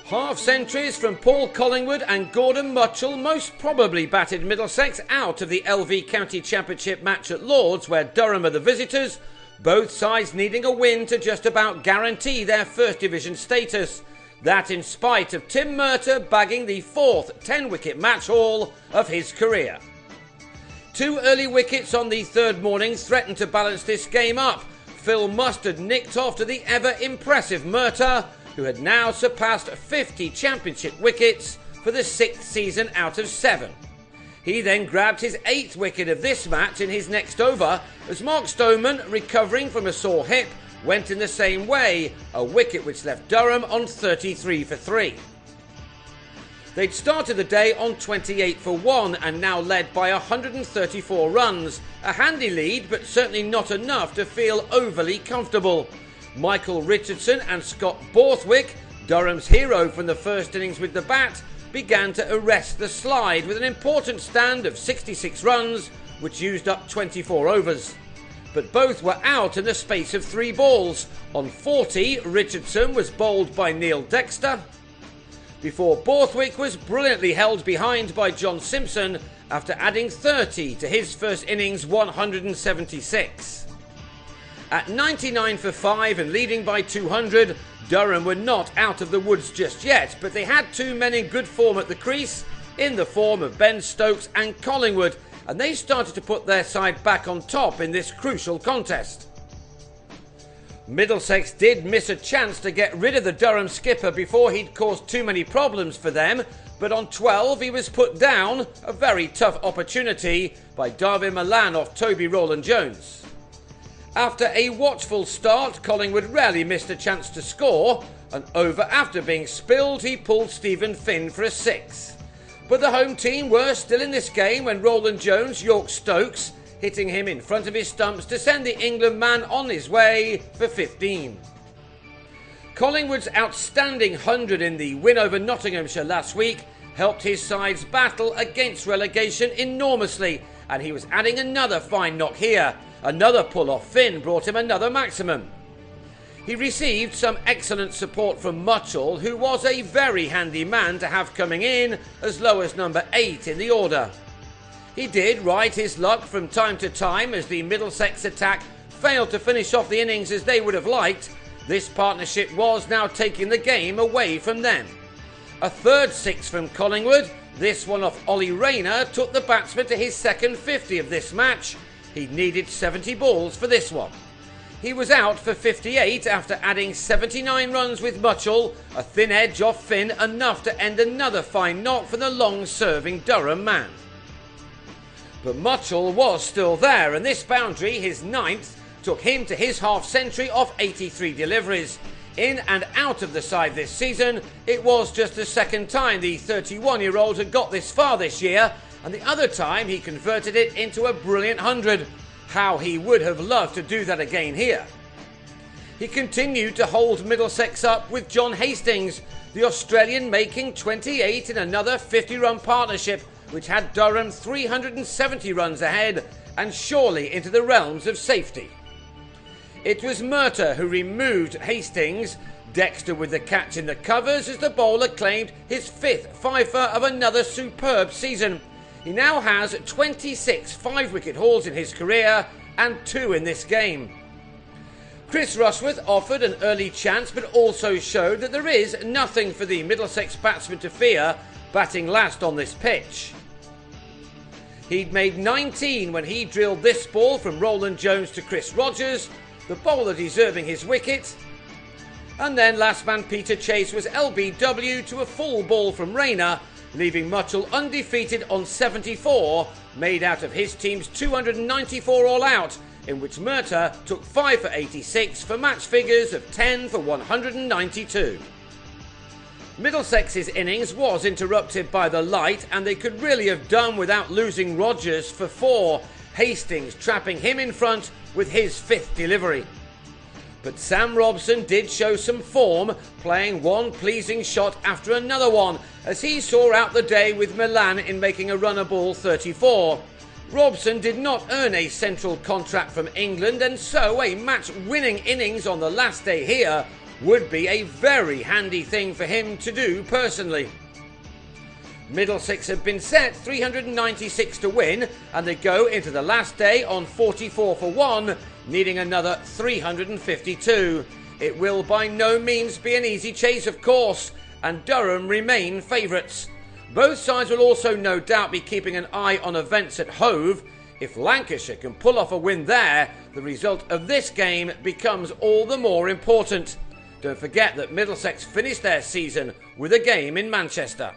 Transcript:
Half centuries from Paul Collingwood and Gordon Muchall most probably batted Middlesex out of the LV County Championship match at Lords, where Durham are the visitors, both sides needing a win to just about guarantee their First Division status. That in spite of Tim Murtagh bagging the fourth 10-wicket match haul of his career. Two early wickets on the third morning threatened to balance this game up. Phil Mustard nicked off to the ever-impressive Murtagh, who had now surpassed 50 championship wickets for the sixth season out of 7. He then grabbed his 8th wicket of this match in his next over, as Mark Stoneman, recovering from a sore hip, went in the same way, a wicket which left Durham on 33 for 3. They'd started the day on 28 for 1 and now led by 134 runs, a handy lead but certainly not enough to feel overly comfortable. Michael Richardson and Scott Borthwick, Durham's hero from the first innings with the bat, began to arrest the slide with an important stand of 66 runs, which used up 24 overs. But both were out in the space of 3 balls. On 40, Richardson was bowled by Neil Dexter, before Borthwick was brilliantly held behind by John Simpson after adding 30 to his first innings' 176. At 99 for 5 and leading by 200, Durham were not out of the woods just yet, but they had 2 men in good form at the crease, in the form of Ben Stokes and Collingwood, and they started to put their side back on top in this crucial contest. Middlesex did miss a chance to get rid of the Durham skipper before he'd caused too many problems for them, but on 12 he was put down, a very tough opportunity, by Darvin Milan off Toby Rowland-Jones. After a watchful start, Collingwood rarely missed a chance to score, and over after being spilled he pulled Stephen Finn for a 6. But the home team were still in this game when Rowland-Jones yorked Stokes, hitting him in front of his stumps to send the England man on his way for 15. Collingwood's outstanding 100 in the win over Nottinghamshire last week helped his side's battle against relegation enormously, and he was adding another fine knock here. Another pull off Finn brought him another maximum. He received some excellent support from Muchall, who was a very handy man to have coming in as low as number 8 in the order. He did ride his luck from time to time as the Middlesex attack failed to finish off the innings as they would have liked. This partnership was now taking the game away from them. A third 6 from Collingwood, this one off Ollie Rayner, took the batsman to his second 50 of this match. He needed 70 balls for this one. He was out for 58 after adding 79 runs with Muchall, a thin edge off Finn, enough to end another fine knock for the long-serving Durham man. But Muchall was still there, and this boundary, his 9th, took him to his half-century off 83 deliveries. In and out of the side this season, it was just the second time the 31-year-old had got this far this year, and the other time he converted it into a brilliant 100. How he would have loved to do that again here. He continued to hold Middlesex up with John Hastings, the Australian making 28 in another 50-run partnership, which had Durham 370 runs ahead and surely into the realms of safety. It was Murtagh who removed Hastings, Dexter with the catch in the covers as the bowler claimed his 5th fifer of another superb season. He now has 26 5-wicket hauls in his career and 2 in this game. Chris Rushworth offered an early chance but also showed that there is nothing for the Middlesex batsman to fear batting last on this pitch. He'd made 19 when he drilled this ball from Rowland-Jones to Chris Rogers, the bowler deserving his wicket. And then last man Peter Chase was LBW to a full ball from Rayner, leaving Muchall undefeated on 74, made out of his team's 294 all-out, in which Murtagh took 5 for 86 for match figures of 10 for 192. Middlesex's innings was interrupted by the light, and they could really have done without losing Rogers for 4, Hastings trapping him in front with his 5th delivery. But Sam Robson did show some form, playing one pleasing shot after another one, as he saw out the day with Milan in making a runner ball 34. Robson did not earn a central contract from England, and so a match-winning innings on the last day here would be a very handy thing for him to do personally. Middlesex have been set 396 to win, and they go into the last day on 44 for 1, needing another 352. It will by no means be an easy chase, of course, and Durham remain favourites. Both sides will also no doubt be keeping an eye on events at Hove. If Lancashire can pull off a win there, the result of this game becomes all the more important. Don't forget that Middlesex finished their season with a game in Manchester.